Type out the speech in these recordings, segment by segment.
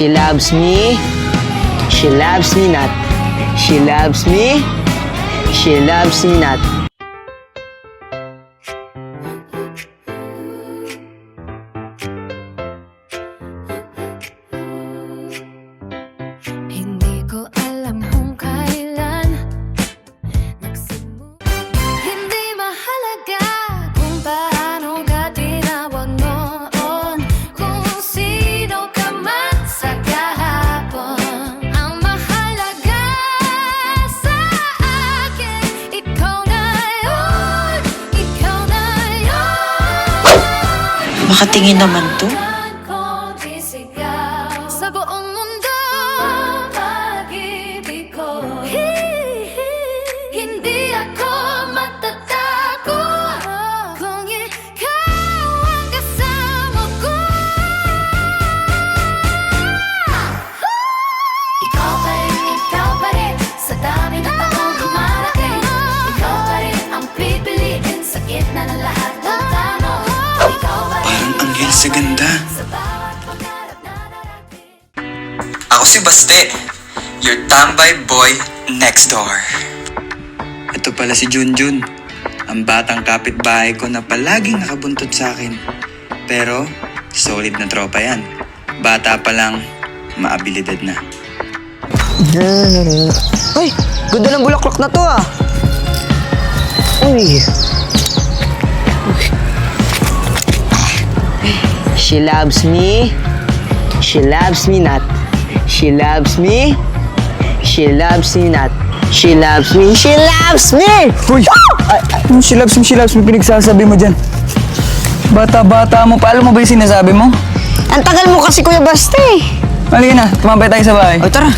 She loves me. She loves me not. She loves me. She loves me not. Hindi ko alam kung kailan hindi mahalaga kung paano ka tinawag noon, kung sino ka man sa kahapon. Ang mahalaga sa akin, ikaw na yun, ikaw na yun. Makatingin naman to. Kung sisigaw sa buong mundo, pag-ibig ko. Hindi ako matatakot kung ikaw ang kasama ko. Ikaw pa rin, sa dami ng taong dumarating. Ikaw pa rin ang pipiliin sa gitna ng lahat ng tanong. Ikaw pa rin Parang anghel sa ganda. sa bawat pangarap na darating. Ako si Baste, your tambay boy next door. Ito pala si Junjun, ang batang kapitbahay ko na palaging nakabuntot sa akin. Pero, solid na tropa yan. Bata pa lang, maabilidad na. Uy, ganda ng bulaklak na to ah. Uy. She loves me. She loves me not. She loves me. She loves me not. She loves me. She loves me. Uy! Yung she loves me, pinagsasabi mo dyan. Bata-bata mo, paano mo ba yung sinasabi mo? Ang tagal mo kasi, Kuya Basta eh. Halika na, tumambay tayo sa bahay. O tara.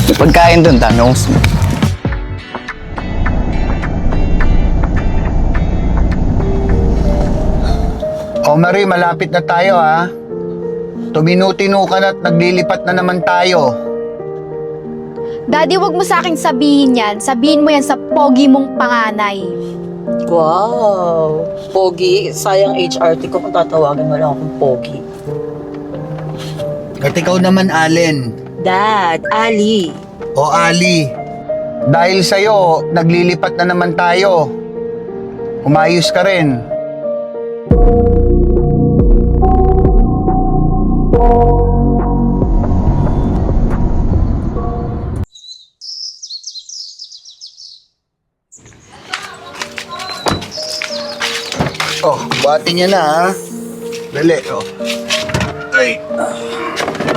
May pagkain doon, dami akong gusto. O Marie, malapit na tayo ha. Tuminutino ka na at naglilipat na naman tayo. Daddy, wag mo sa akin sabihin yan. Sabihin mo yan sa pogi mong panganay. Wow! Pogi, sayang HRT ko kung tatawagin mo lang akong Pogi. At ikaw naman, Allen. Dad, Ali. O Ali, dahil sa'yo, naglilipat na naman tayo. Umayos ka rin. Oh, buhatin niya na ha. Dali, oh. Ay.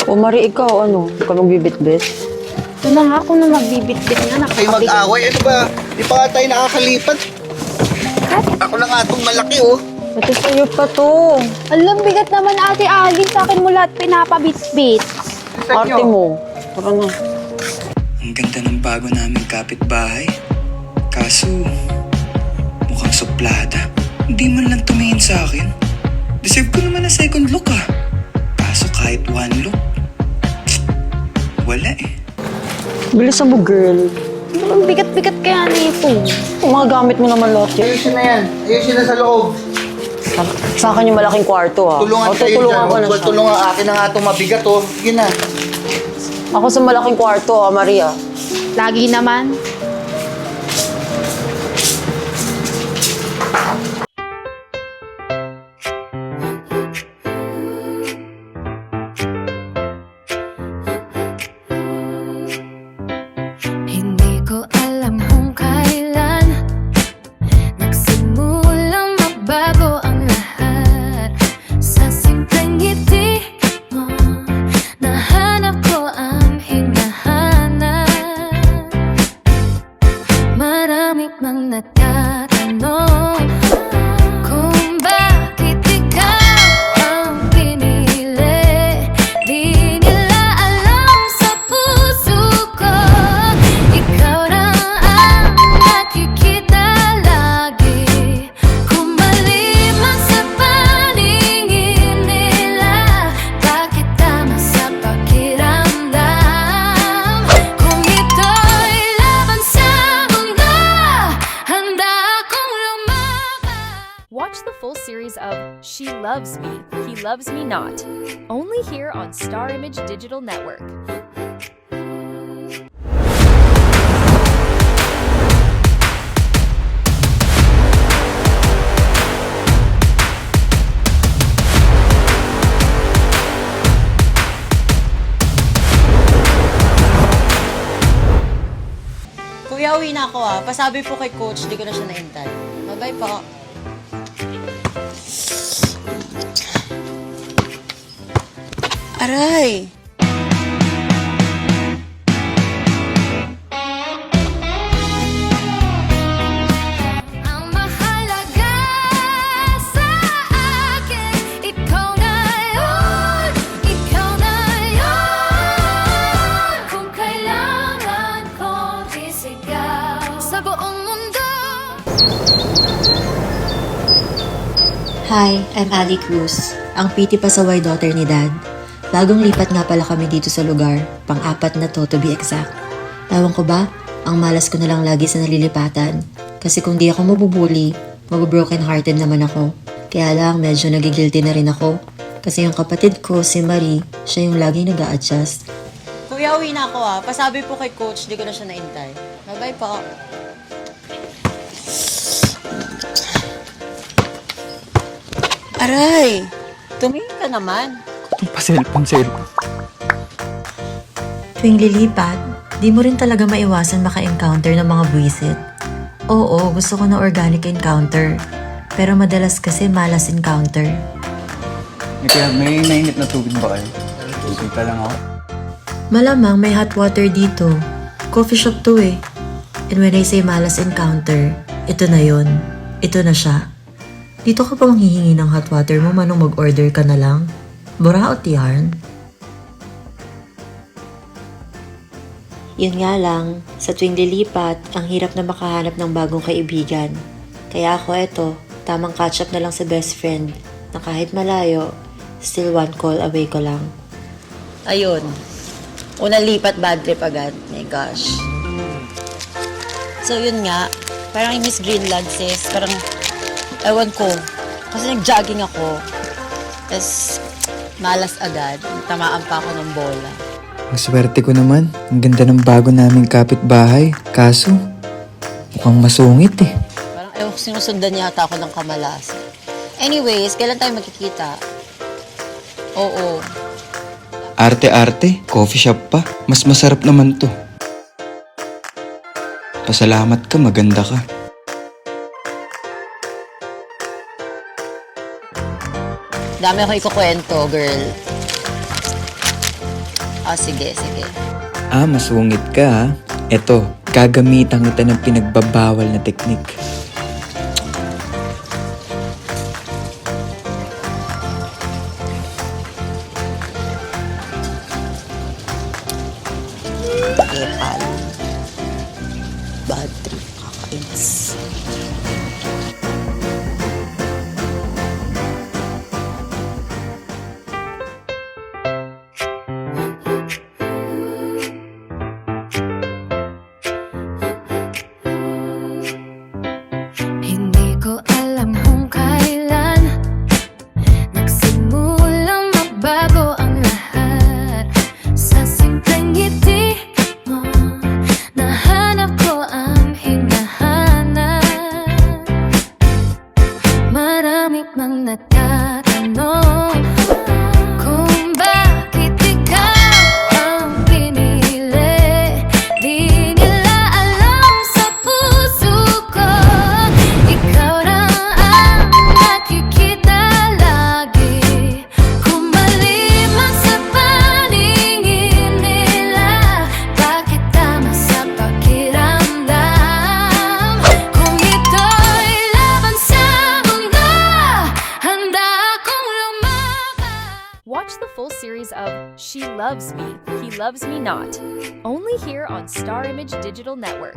O Marie, ikaw ano? Ikaw magbibit-bit? Ito na nga ako na magbibit-bit nga. Kayo mag-away. Ano ba? Di pa nga tayo nakakalipat. Ako na nga itong malaki, oh. Ito sa'yo pa to. Alam, bigat naman Ate Alin. Sa akin mo lahat pinapabit-bit. Arte mo. Tara na. Ang ganda ng bago naming kapitbahay. Kaso, mukhang suplada. Hindi man lang tumingin sa akin. Deserve ko naman na second look ah. Kaso kahit one look, wala eh. Bilisan mo, girl. Ang bigat-bigat kaya nito. Kung mga gamit mo naman lahat yan. Ayusin na yan. Ayusin na sa loob. Sa akin yung malaking kwarto, ha? Tulungan kayo tutulungan dyan. ko na Huwag siya. tulungan. Akin na nga itong mabigat, oh. Sige na. Ako sa malaking kwarto, ha, Maria. Lagi naman. Hindi ko alam kung kailan nagsimulang magbago ang lahat. Sa simpleng ngiti mo, nahanap ko ang hinahanap. loves me, he loves me not. Only here on Star Image Digital Network. Kuya, uwi na ako Pasabi po kay coach, di ko na siya naintay. Bye-bye po. Aray! Ang mahalaga sa akin, ikaw na yun, ikaw na yun. Kung kailangan kong isigaw sa buong mundo. Hi, I'm Ali Cruz, ang PT pasaway daughter ni Dad. Bagong lipat nga pala kami dito sa lugar, pang-apat na to be exact. Ewan ko ba, ang malas ko na lang lagi sa nalilipatan. Kasi kung di ako mabubuli, mabubroken hearted naman ako. Kaya lang medyo nagigilty na rin ako. Kasi yung kapatid ko, si Marie, siya yung laging nag-a-adjust. Kuya, uwi na ako Pasabi po kay coach, di ko na siya naintay. Bye-bye po. Aray! Tumingin ka naman. Pa-cellphone. Tuwing lilipat, di mo rin talaga maiwasan maka-encounter ng mga buwisit. Oo, gusto ko na organic encounter. Pero madalas kasi malas encounter. Kaya may nainit na tubig ba kayo? Tubig ka lang ako. Malamang may hot water dito. Coffee shop to eh. And when I say malas encounter, ito na yon. Ito na siya. Dito ka pa manghihingi ng hot water mo manong mag-order ka na lang. Buraot yarn. Yun nga lang, sa tuwing lilipat, ang hirap na makahanap ng bagong kaibigan. Kaya ako eto, tamang catch up na lang sa best friend, na kahit malayo, still one call away ko lang. Ayun. Unang lipat, bad trip agad. My gosh. So, yun nga. Parang I miss Greenland, sis. Parang, ewan ko. Kasi nag-jogging ako. Tapos, malas agad. Tamaan pa ako ng bola. Ang swerte ko naman. Ang ganda ng bago naming kapitbahay. Kaso, mukhang masungit eh. Parang, ewan ko, sinusundan yata ako ng kamalasan. Anyways, kailan tayo magkikita? Oo. Arte-arte, coffee shop pa. Mas masarap naman to. Pasalamat ka, maganda ka. Dami ako ikukwento, girl. Sige. Masungit ka ha. Eto, gagamitan kita ng pinagbabawal na teknik. Epal. Bad trip, kakainis. Hindi ko alam kung kailan nagsimulang magbago ang lahat. Sa simpleng ngiti mo, nahanap ko ang hinahanap. Marami mang nagtatanong kung bakit ikaw ang pinili. Di nila alam sa puso ko, ikaw lang ang nakikita lagi. Kung maliman sa paningin nila, bakit tama sa pakiramdam? Kung ito'y laban sa mundo, handa akong lumaban. Watch the full series of She Loves Me, He Loves Me Not. Only here on Star Image Digital Network.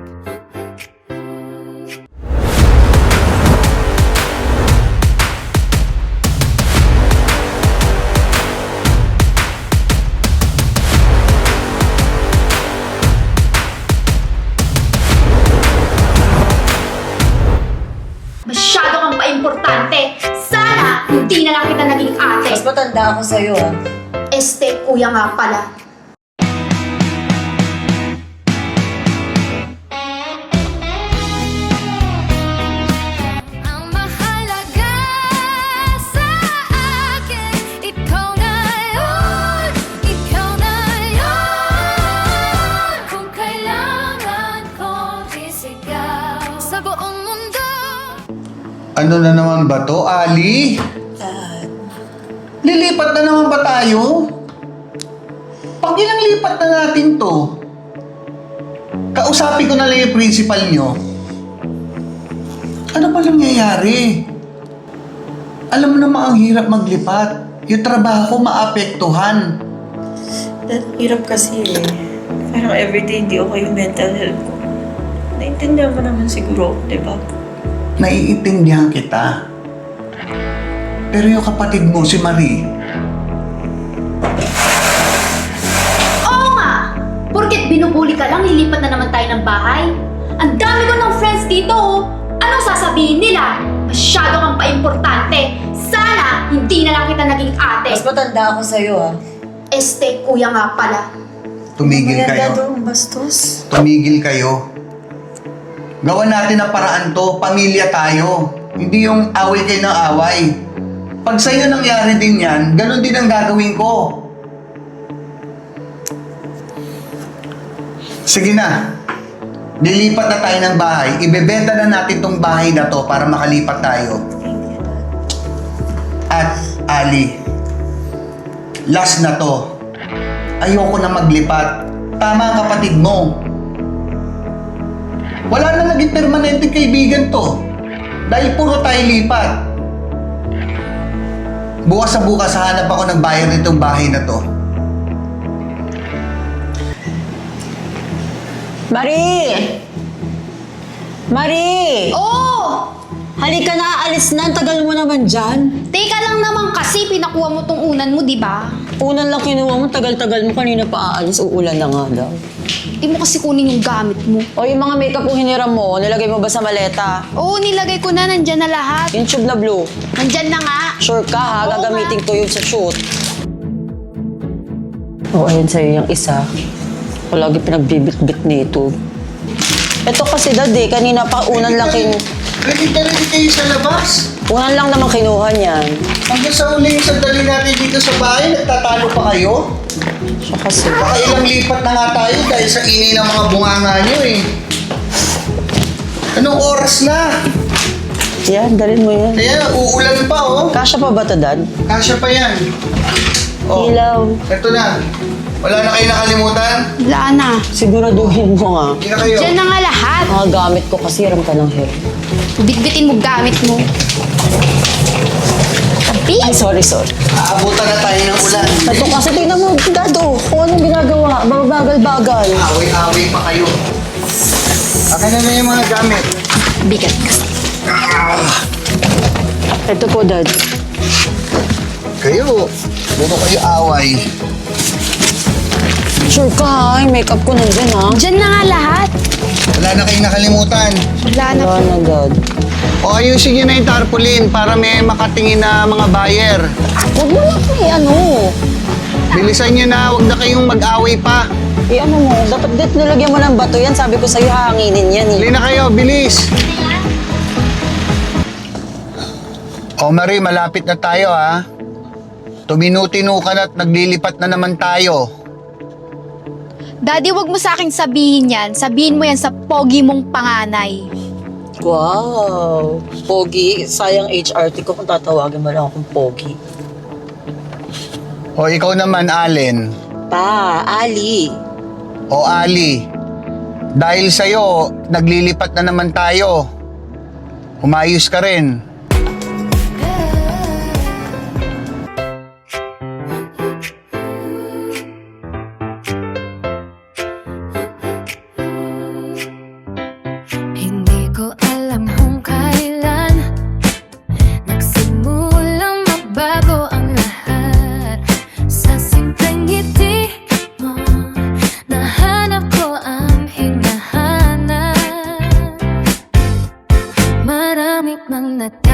Masyado kang pa-importante. Sana, hindi na lang kita Mas matanda ako sa'yo ah. kuya nga pala. Ang mahalaga sa akin, ikaw na yun, ikaw na yun. Kung kailangan kong isigaw sa buong mundo. Ano na naman ba to, Ali? Lilipat na naman ba tayo? Pag ilang lipat na natin to, kausapin ko na lang yung principal nyo. Ano ba nangyayari? Alam mo naman ang hirap maglipat. Yung trabaho ko maapektuhan. Dad, hirap kasi eh. Parang everyday hindi okay yung mental health ko. Naintindihan mo naman siguro, di ba? Naiintindihan kita. Pero yung kapatid mo, si Marie, Oo nga! Porket binubuli ka lang, lilipat na naman tayo ng bahay. Ang dami ko ng friends dito, oh. Anong sasabihin nila? Masyado kang paimportante. Sana hindi na lang kita naging ate. Mas matanda ako sa'yo ah. Kuya nga pala. tumigil kayo. doon, bastos. Tumigil kayo. Gawan natin ang paraan to. Pamilya tayo. Hindi yung away kayo ng away. Pag sa'yo nangyari din yan, ganun din ang gagawin ko. Sige na. Lilipat na tayo ng bahay. Ibebenta na natin tong bahay na to para makalipat tayo. At, Ali, last na to. Ayoko na maglipat. Tama ang kapatid mo. Wala na naging permanente kaibigan to. Dahil puro tayo lipat. Bukas sa bukas, hahanap ako ng buyer nitong bahay na to. Marie! Marie! Oh! Halika na, alis na. Ang tagal mo naman dyan. Teka lang naman kasi, pinakuha mo tong unan mo, di ba? Unan lang kinuha mo, tagal-tagal mo. Kanina pa aalis, uulan na nga daw. Di mo kasi kunin yung gamit mo. O yung mga makeup kung hiniram mo, nilagay mo ba sa maleta? Oo, nilagay ko na, nandyan na lahat. Yung tube na blue. Nandyan na nga. Sure ka ha, Oo, gagamitin ko yun sa shoot. O, ayun sa'yo yung isa. Palagi pinagbibit-bit nito. Ito kasi dad kanina pa unan lang Ready kayo sa labas. unan lang naman kinuha niyan. Hanggang sa huling sandali natin dito sa bahay, nagtatalo pa kayo? Siya kasi. Baka ilang lipat na nga tayo dahil sa ingay ng mga bunganga nyo eh. Anong oras na? Yan, dalhin mo yan. Kaya uulan pa oh. Kasya pa ba ito, dad? Kasya pa yan. Oh, Ilaw. eto na. Wala na kayo nakalimutan? Wala na. Siguraduhin mo nga. Hindi na kayo. Diyan na nga lahat. Mga gamit ko kasi hiram ka ng hair. Bitbitin mo gamit mo. Tabi! Ay, sorry. Aabutan na tayo ng ulan. Ito kasi tingnan mo, dado. Kung anong ginagawa, bagal-bagal. Away-away pa kayo. Akin na yung mga gamit. Bigat ka. Ito po, dad. Kayo, puro kayo away. Sure ka ha, yung makeup ko nandyan ha. Diyan na nga lahat. Wala na kayong nakalimutan. Wala na. Wala na, dad. O ayusin nyo na yung tarpaulin para may makatingin na mga buyer. Huwag mo lang ano. Bilisan nyo na, huwag na kayong mag-away pa. Ano mo, dapat nilagyan mo ng bato yan. Sabi ko sa'yo, hahanginin yan eh. Huli na kayo, bilis! O Marie, malapit na tayo ha. Tuminutino ka na at naglilipat na naman tayo. Daddy, wag mo sa akin sabihin yan. Sabihin mo yan sa pogi mong panganay. Wow! Pogi, sayang HRT ko kung tatawagin mo lang akong Pogi. O ikaw naman, Allen. Pa, Ali. O Ali. Dahil sa'yo, naglilipat na naman tayo. Umayos ka rin. Hindi ko alam kung kailan nagsimulang magbago ang lahat. Sa simpleng ngiti mo, nahanap ko ang hinahanap. Marami nang natin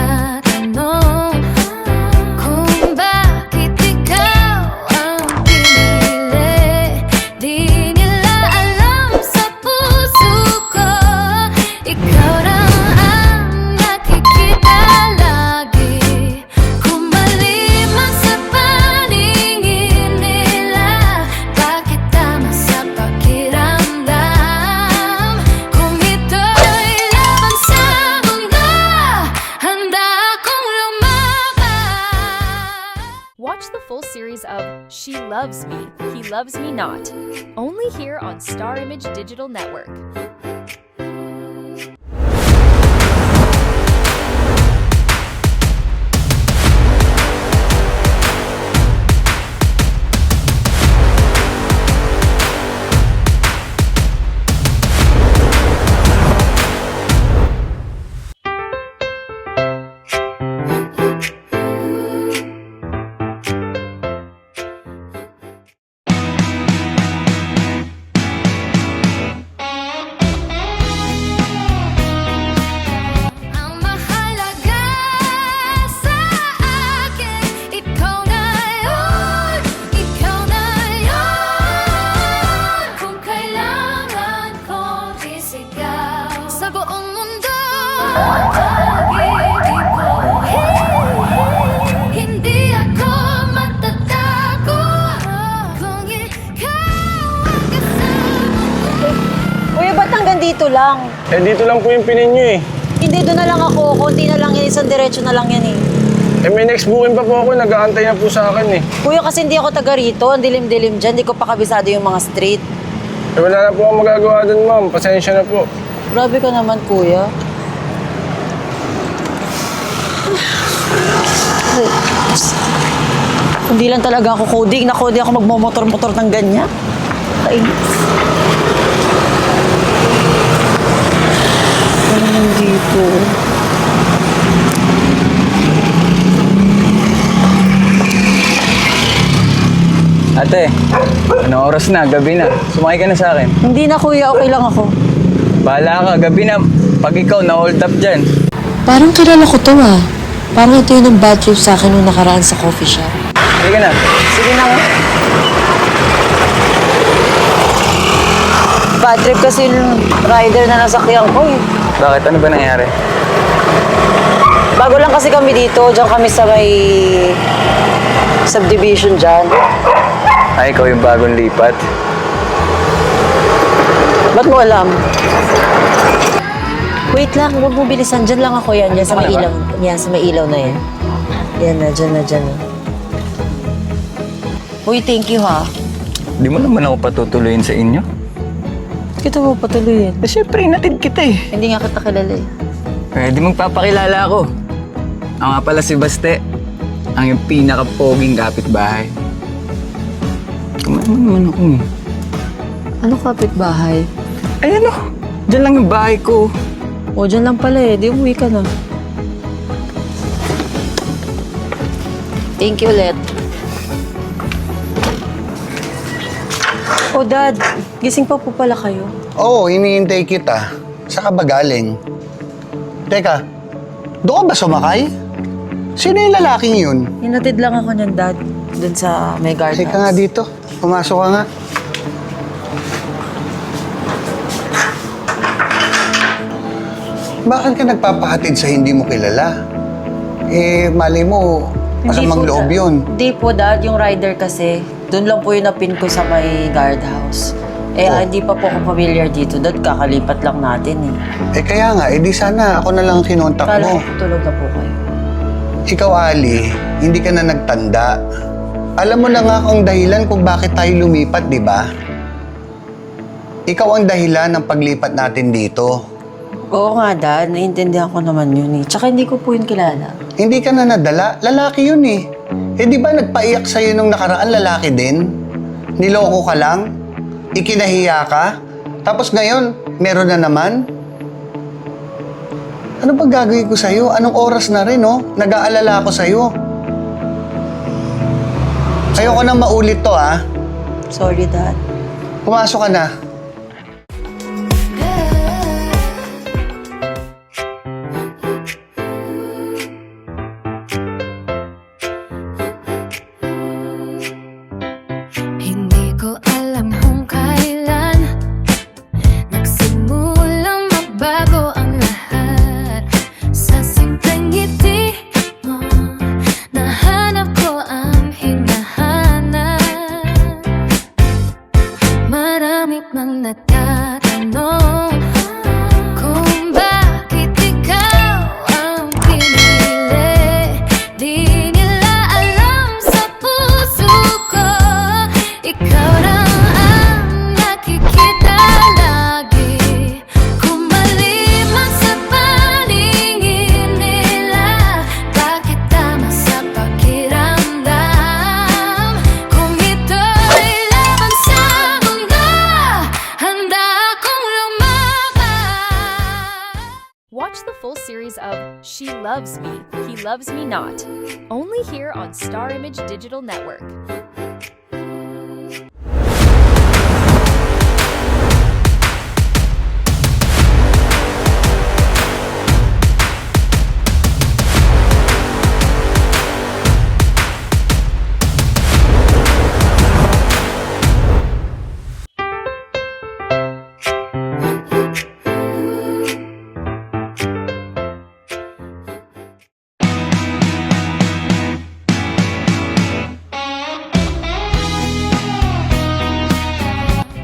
Watch the full series of She Loves Me, He Loves Me Not, only here on Star Image Digital Network. Ang mahalaga sa akin, ikaw na yun, ikaw na yun. Kung kailangan kong isigaw sa buong mundo, pag-ibig ko, hindi ako matatago kung ikaw ang kasama. Kuya, ba't hanggang dito lang? Eh, dito lang po yung pinin nyo eh. Hindi, doon na lang ako. Konti na lang yan. Isang diretso na lang yan eh. Eh, may next booking pa po ako. Nag-aantay na po sa akin eh. Kuya, kasi hindi ako taga rito. Ang dilim-dilim dyan. Hindi ko pa kabisado yung mga street. Eh, wala na po akong magagawa dun, ma'am. Pasensya na po. Grabe ka naman, kuya. Hindi lang talaga ako coding. Na-coding ako magmomotor-motor ng ganyan. Kainis. Ano naman dito? Ate, anong oras na? Gabi na. Sumakay ka na sa akin. Hindi na, kuya. Okay lang ako. Bahala ka, gabi na. Pag ikaw na-hold up dyan. Parang kilala ko to ah. Parang ito yung bad trip sa akin nung nakaraan sa coffee shop. Sige na. Sige na nga. Bad trip kasi yung rider na nasakyan ko eh. Bakit? Ano ba nangyari? Bago lang kasi kami dito. Diyan kami sa may subdivision dyan. Ay, ikaw yung bagong lipat. Ba't mo alam? Wait lang, huwag mo bilisan. Diyan lang ako yan. Yan sa may ilaw. Yan, sa may ilaw na yan. Yan na, dyan na, dyan na. Uy, thank you ha. Di mo naman ako patutuloyin sa inyo? Kita mo patuloy yan. Eh, syempre, inatid kita eh. Hindi nga kita kilala eh. Pwede magpapakilala ako. Ako nga pala si Baste. Ang yung pinaka-poging kapitbahay. Kumain mo naman ako eh. Ano kapitbahay? Ay ano, dyan lang yung bahay ko. O, dyan lang pala eh. Di umuwi ka na. Thank you ulit. O, Dad. Gising pa po pala kayo. Oo, iniintay kita. Saan ka ba galing? Teka, doon ka ba sumakay? Sino yung lalaking yun? Hinatid lang ako niyan, Dad. Doon sa may guard Teka nga dito. Pumasok ka nga. Bakit ka nagpapahatid sa hindi mo kilala? Eh, mali mo, masamang loob yun. Hindi po, Dad. Yung rider kasi, doon lang po yung napin ko sa may guardhouse. Eh, Oh. hindi pa po ako familiar dito, Dad. Kakalipat lang natin eh. Eh kaya nga, edi sana ako na lang kinontak Kala mo. ko tulog na po kayo. Ikaw, Ali, hindi ka na nagtanda. Alam mo na nga ang dahilan kung bakit tayo lumipat, di ba? Ikaw ang dahilan ng paglipat natin dito. Oo nga, Dad. Naiintindihan ko naman yun eh. Tsaka hindi ko po yun kilala. Hindi ka na nadala, lalaki yun eh. Eh di ba nagpaiyak sa'yo nung nakaraan lalaki din? Niloko ka lang? Ikinahiya ka? Tapos ngayon, meron na naman? Ano ba gagawin ko sa'yo? Anong oras na rin, oh? Nag-aalala ako sa'yo. Ayoko nang maulit to, ah. Sorry, Dad. Pumasok ka na. Hindi ko alam kung kailan nagsimulang magbago ang lahat. Sa simpleng ngiti mo, nahanap ko ang hinahanap. Marami series of She Loves Me, He Loves Me Not. Only here on Star Image Digital Network.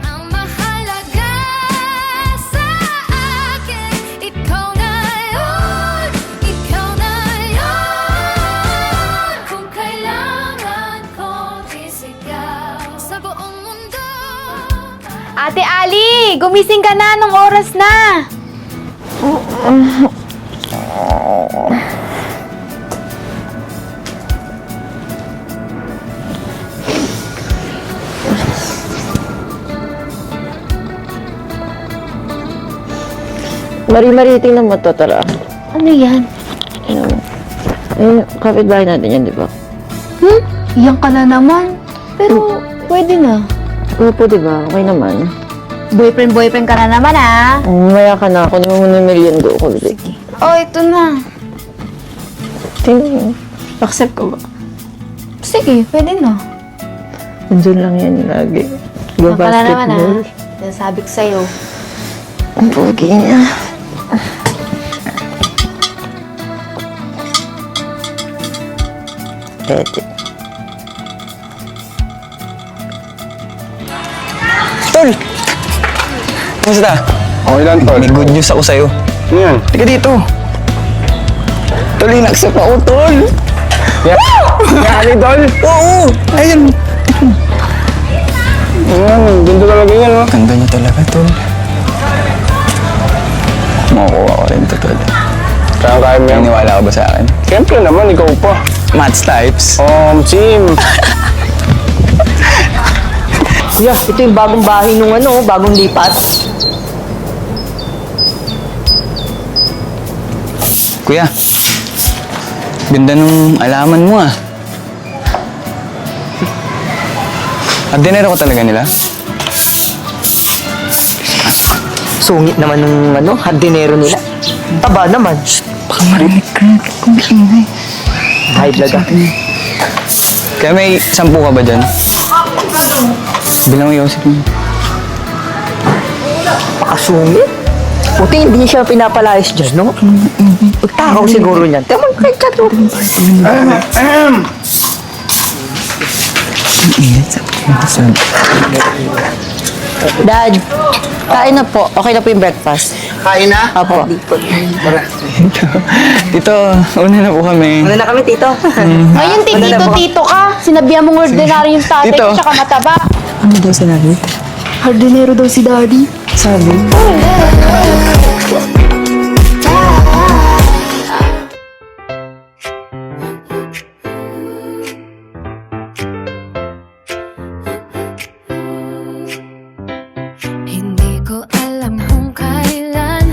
Ang mahalaga sa akin, ikaw na yun, ikaw na yun. Kung kailangan kong isigaw sa buong mundo. Ate Ali, gumising ka na, anong oras na? Mari-mari, tingnan mo to, tara. Ano yan? Tingnan mo. Eh, kapitbahay natin yan, di ba? Iyan ka na naman. Pero, pwede na. Opo, di ba? Okay naman. Boyfriend ka na naman, ah. Maya ka na. Kunin mo muna yung merienda ko, Vicky. Oh, ito na. Tingnan mo. Accept ko ba? Sige, pwede na. Nandiyan lang yan lagi. Iyan ka na naman, Basketball. ah. Sabi ko sa'yo. Ang pogi niya. Pwede. Tol! Kumusta? Okay lang, tol. May good news ako sa'yo. Ano yan? Tika dito. Tol, in-accept ako, tol. Yari, tol. Oo! Ayun. Ayan, ganda talaga yan, no? Ganda niya talaga, tol. Makukuha ko rin to, tol. Kaya mo yan. Naniniwala ka ba sa akin? Siyempre naman, ikaw pa. Match types. Sim. Yeah, ito yung bagong bahay nung bagong lipat. Kuya, ganda nung alaman mo ah. Hardinero ko talaga nila. Sungit naman nung hardinero nila. Taba naman. Baka marinig ka. Kung ingay. High blood ah. Kaya may 10 ka ba dyan? Bilang mo Yosef mo. Pakasungit. Buti hindi siya pinapalayas dyan, no? Pagtakaw siguro niyan. Tama kay Chato. Dad, kain na po. Okay na po yung breakfast. Kain na? Apo. Tito, una na po kami. Ano na kami, Tito? Ngayon, tito ka. Sinabihan mong ordinary yung tatay Tito. ko, tsaka mataba. Ano daw sinabi? Hardinero daw si daddy. Sabi? Hindi ko alam kung kailan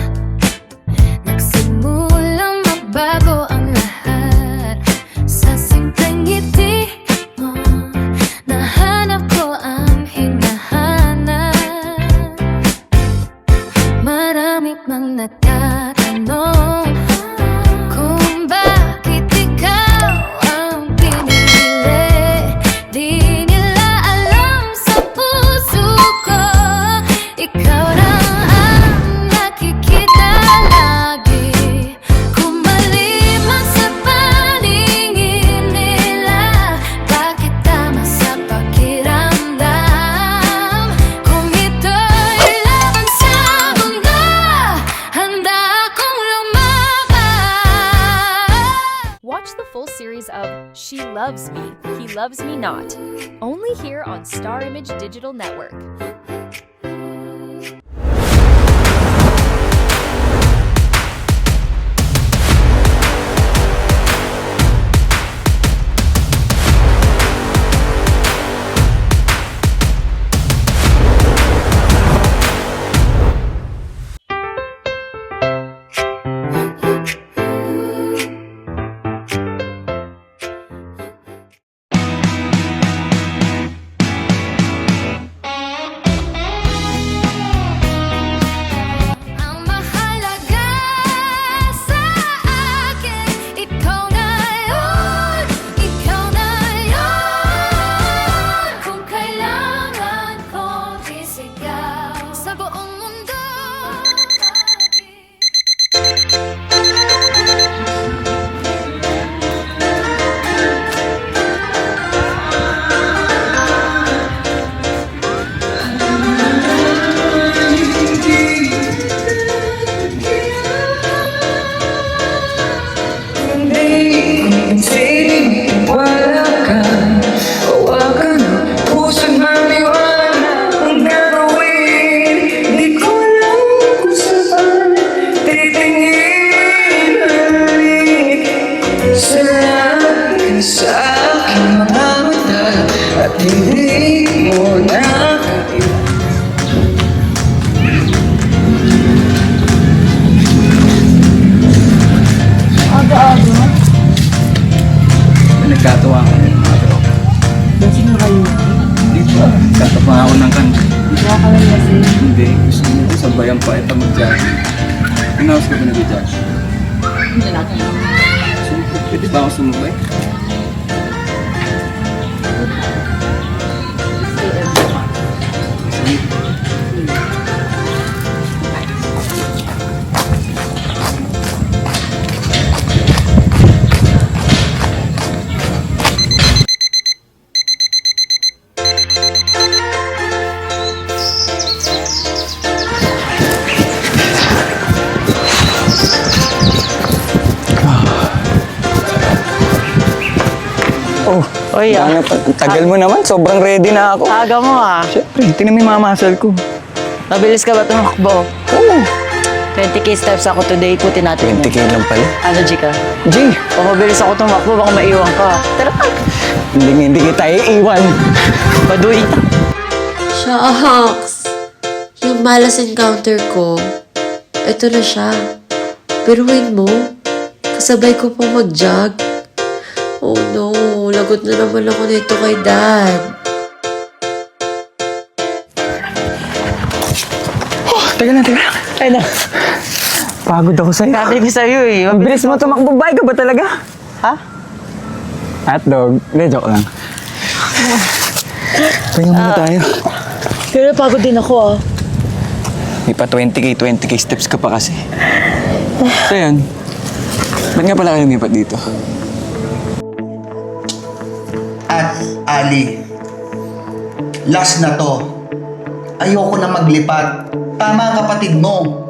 nagsimulang magbago ang lahat. Sa simpleng ngiti mo, nahanap ko ang hinahanap. Marami mang nagtatanong kung bakit ikaw ang pinili. Di nila alam sa puso ko, ikaw lang ang nakikita lagi. Kung maliman sa paningin nila, bakit tama sa pakiramdam? Kung ito'y laban sa mundo, handa akong lumaban. Watch the full series of She Loves Me, He Loves Me Not. Only here on Star Image Digital Network. Hindi mo na Nagkatawa ko ng mga tropa. Sino kayo? Hindi pa. Nagkatawa ako ng kanta. Baka ka lang kasi. Hindi. Gusto mo ko sabayan pa ito mag-judge. Announce ka ba nag-judge? Hindi natin. So, pwede ba ako sumabay? Oh, oy, Ang tagal mo naman. Sobrang ready na ako. aga mo ah. Siyempre, tinan mo yung mga muscle ko. Mabilis ka ba tumakbo? Oo. 20k steps ako today, putin natin. 20k lang pala. Ano, G ka? G, Kung mabilis ako tumakbo, baka maiwan ka. Tara ka. hindi kita iiwan. Baduy. Shucks! Yung malas encounter ko, eto na siya. Biruin mo, kasabay ko pong mag-jog. Oh no, lagot na naman ako nito kay Dad. Teka lang. Ay na. Pagod ako sa'yo. Sabi ko sa'yo eh. Ang bilis mo tumakbo. Bye ka ba talaga? Ha? Hotdog. Hindi, joke lang. Kaya muna tayo. Pero pagod din ako ah. May pa 20k steps ka pa kasi. So yun. Ba't nga pala kayo lumipat dito? At Ali, last na to. Ayoko na maglipat. Tama ang kapatid mo.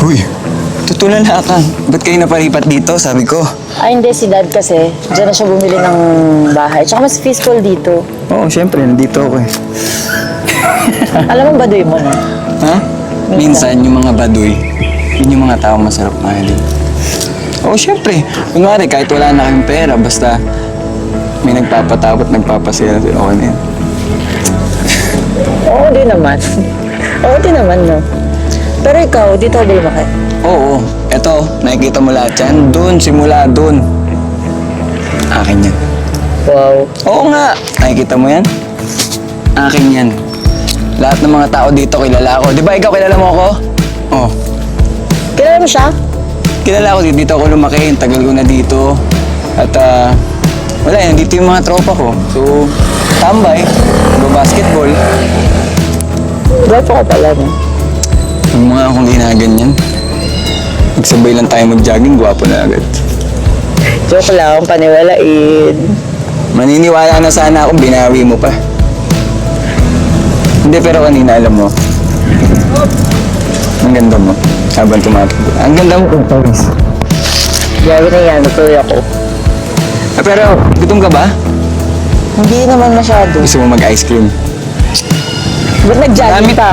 Uy, tutulan na ka. Ba't kayo napalipat dito? Sabi ko. Ay, hindi. Si Dad kasi. Diyan na siya bumili ng bahay. Tsaka mas peaceful dito. Oo, syempre. Nandito ako eh. Alam mo, baduy mo na. Ha? Minsan, yung mga baduy, yun yung mga tao masarap mahalin. Oo, syempre. Kunwari, kahit wala na kayong pera, basta may nagpapatawad, nagpapasaya, okay na yun. Oo, di naman. Oo, di naman, no. Pero ikaw, dito ka ba lumaki? Oo, eto, nakikita mo lahat yan. Doon, simula doon. Akin yan. Wow. Oo nga, nakikita mo yan? Akin yan. Lahat ng mga tao dito kilala ako. Di ba ikaw kilala mo ako? Oo. Kilala mo siya? Kilala ko dito ako lumaki, ang tagal ko na dito. At wala yan, dito yung mga tropa ko. So, tambay, basketball. Gwapo ka pala, no? Yung mga akong ginaganyan. Nagsabay lang tayo mag-jogging, gwapo na agad. Joke lang, paniwalain. Maniniwala na sana akong binawi mo pa. Hindi, pero kanina alam mo. Ang ganda mo. Habang tumatakbo. Ang ganda mo kung pawis. Grabe na yan, natuloy ako. Pero, gutom ka ba? Hindi naman masyado. Gusto mo mag-ice cream? Ba't nag-jogging ka?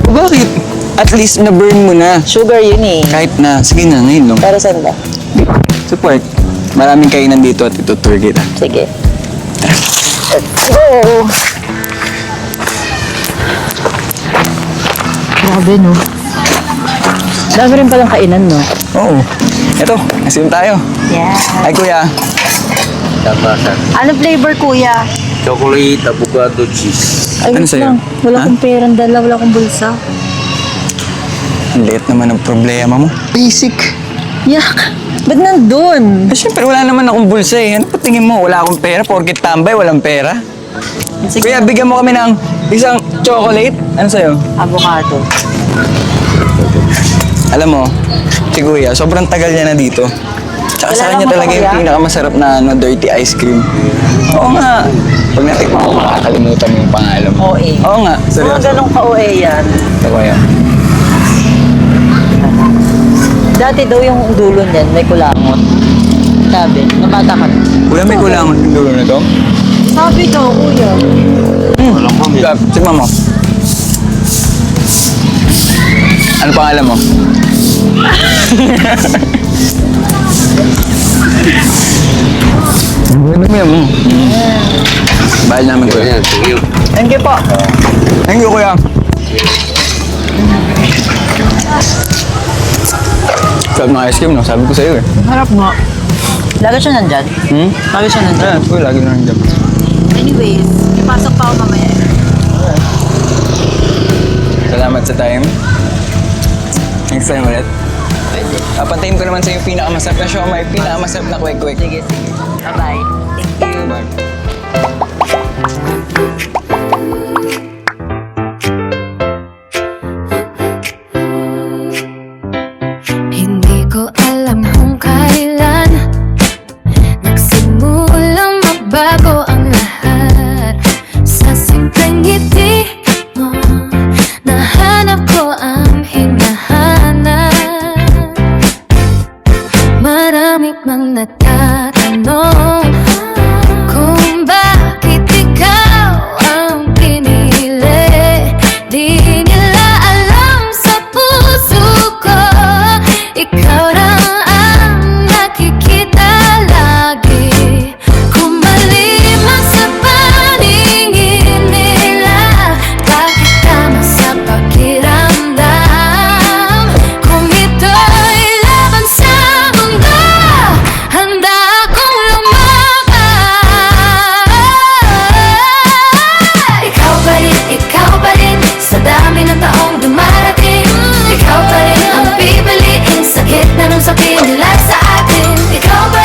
Bakit? At least na-burn mo na. Sugar yun eh. Kahit na, sige na, ngayon lang. Pero saan ba? Support. Maraming kainan dito at itutour kita. Sige. Let's go! Grabe, no? Dami rin palang kainan, no? Oo. Eto, asim tayo. Yeah. Ay, kuya. Ano flavor, kuya? Chocolate, avocado, cheese. Ay, Ano wait sa'yo? lang. Wala Ha? akong perang dala, wala akong bulsa. Ang liit naman ang problema mo. Basic. Yak! Ba't nandun? Eh, syempre, wala naman akong bulsa eh. Ano pa tingin mo? Wala akong pera. Porkit tambay, walang pera. Sige. Kuya, bigyan mo kami ng isang chocolate. Ano sa'yo? Avocado. Alam mo, si Kuya, sobrang tagal niya na dito. Tsaka sa Kilala kanya mo to, talaga yung Kuya? pinakamasarap na dirty ice cream. Oo nga. Pag natikman ko, makakalimutan mo yung pangalan mo. OA. Oo nga. Mga Seryoso. ganong ka-OA yan. Ito, Kuya. Dati daw yung dulo niyan, may kulangot. Sabi, namata ka. Kuya, may kulangon yung dulo na to? Sabi daw, kuya. Sigma mo. Ano pangalan mo? Ano mo yan mo? Bahal namin kuya. Thank you. Thank you po. Thank you kuya. Sarap ng ice cream no? Sabi ko sa'yo eh. Harap nga. Lagi siya nandyan. Lagi siya nandyan. Ayan, kuya, lagi na nandiyan. Anyways, may pasok pa ako mamaya. Salamat sa time. Next time ulit. Pwede. Papantayin ko naman sa'yo yung pinakamasarap na siomay, pinakamasarap na kwek-kwek. Sige, sige. Bye-bye. Thank you. Bye. Hindi ko alam kung kailan nagsimulang magbago ang lahat. Sa simpleng ngiti mo, nahanap ko ang hinahanap. Marami mang nagtatanong kung bakit ikaw ang pinili. Di nila alam sa puso ko, ikaw lang ang nakikita lagi. Kung mali man sa paningin nila, bakit tama sa pakiramdam? Kung ito'y laban sa mundo, handa akong lumaban. Ikaw pa rin, sa dami ng taong dumarating. Ikaw pa rin ang pipiliin sa gitna ng sabihin nila sa atin. Ikaw pa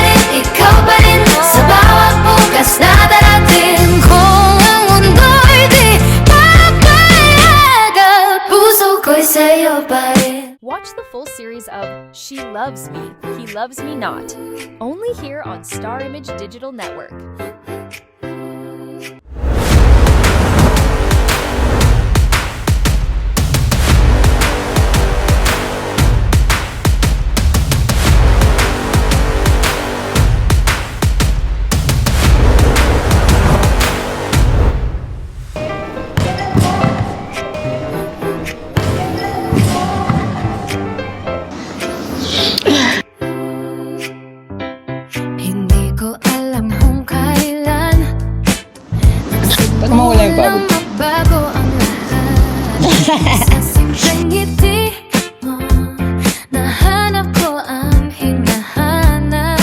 rin, sa bawat bukas na darating. Kung ang mundo'y di papayagan, puso ko'y sa'yo pa rin. Watch the full series of She Loves Me, He Loves Me Not, only here on Star Image Digital Network. Hindi ko alam kung kailan Ba't mawala yung pagod? magbago ang lahat. Sa simpleng ngiti mo, nahanap ko ang hinahanap.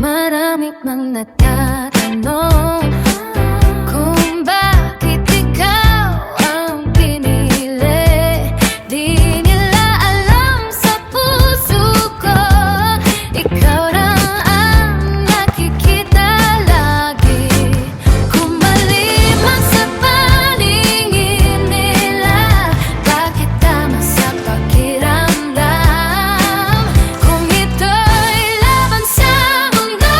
Marami mang nagtatanong kung bakit ikaw ang pinili. Di nila alam sa puso ko, ikaw lang ang nakikita lagi. Kung mali man sa paningin nila, bakit tama sa pakiramdam? Kung ito'y laban sa mundo,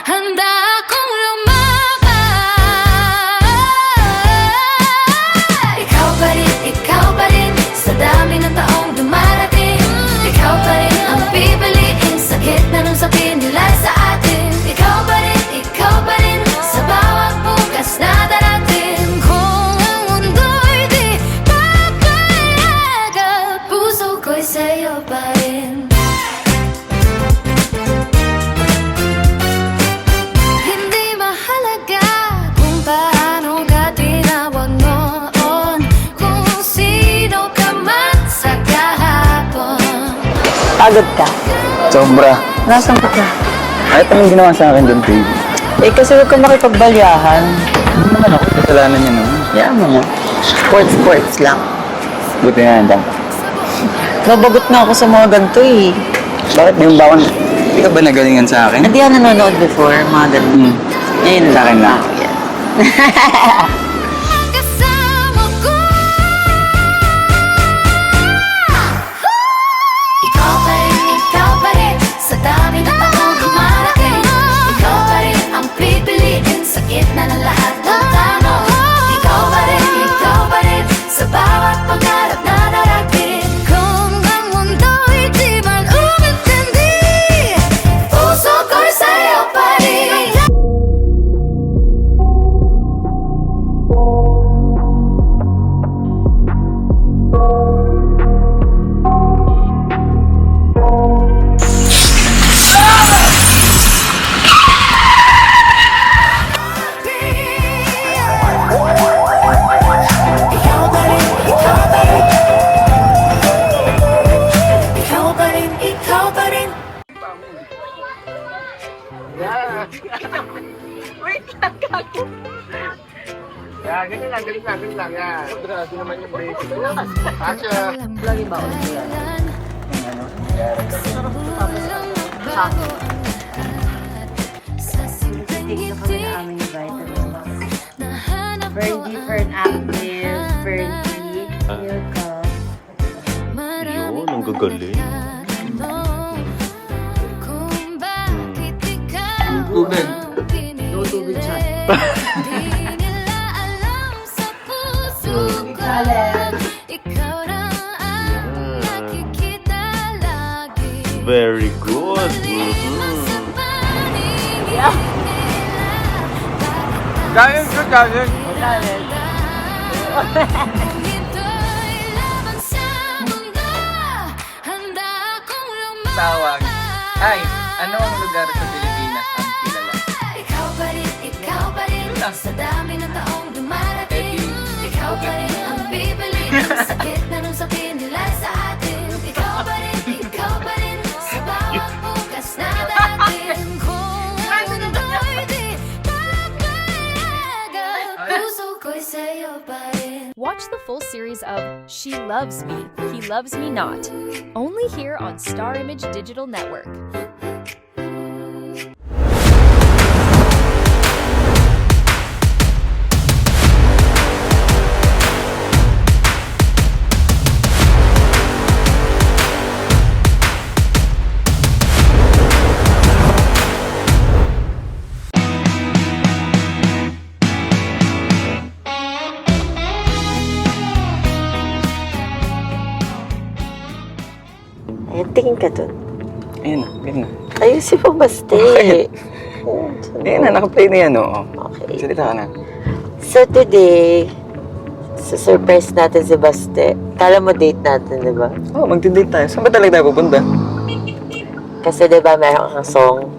handa akong lumaban. Ikaw pa rin, sa dami ng taong dumarating. Ikaw pa rin ang pipiliin sa gitna ng sabihin nila sa atin. Ikaw pa rin, sa bawat bukas na darating. Kung ang mundo'y di papayagan, puso ko'y sa'yo pa rin. Hindi mahalaga kung paano ka tinawag noon, kung sino ka man sa kahapon. Pagod ka? Sobra. Nasaan ka? Kahit anong ginawa sa akin doon, baby. Eh, kasi huwag ka makipagbalyahan. Hindi naman ako kasalanan niya naman. Yaman mo. Sports lang. Buti na nandiyan. Nabagot na ako sa mga ganito eh. Bakit yung bawang... Hindi ka ba nagalingan sa akin? Hindi ako nanonood before, mga ganito. Ngayon Sa akin lang. Ah, yan. Kasama ko, ikaw pa rin, sa dami ng taong dumarating. Ikaw pa rin ang pipiliin sa gitna ng lahat ng tanong. Ikaw pa rin, sa bawat pangarap na darating. Kung ang mundo'y di man umintindi, puso ko'y sa'yo pa rin. Wait lang, gago. Yan, ganyan lang, ganyan lang. Yan. Grabe naman yung basic. Asya. Lagi ba ulit yan? Tingin ko na aming vitamins. Very different active, Fergie, Milka. Yun, ang gagaling. Tubig. No tubig siya. Very good. Galing ko, galing. Tawag. Ay, ano ang lugar sa Pilipinas ang kilala? Ikaw pa rin, sa dami ng taong dumarating. Ikaw pa rin ang pipiliin, sa gitna ng sabihin nila sa atin. Ikaw pa rin, sa bawat bukas na dating. Kung ako'y di papayagan, puso ko'y sa'yo pa rin. Watch the full series of She Loves Me, He Loves Me Not, only here on Star Image Digital Network. Ayan, tingin ka dun. Ayun na, ganyan. Ayusin mo, Baste. Ayun na, nakaplay na yan, oo. Okay. Salita ka na. So today, surprise natin si Baste. Kala mo date natin, di ba? Oo, magdi-date tayo. Saan ba talaga tayo pupunta? Kasi di ba meron kang song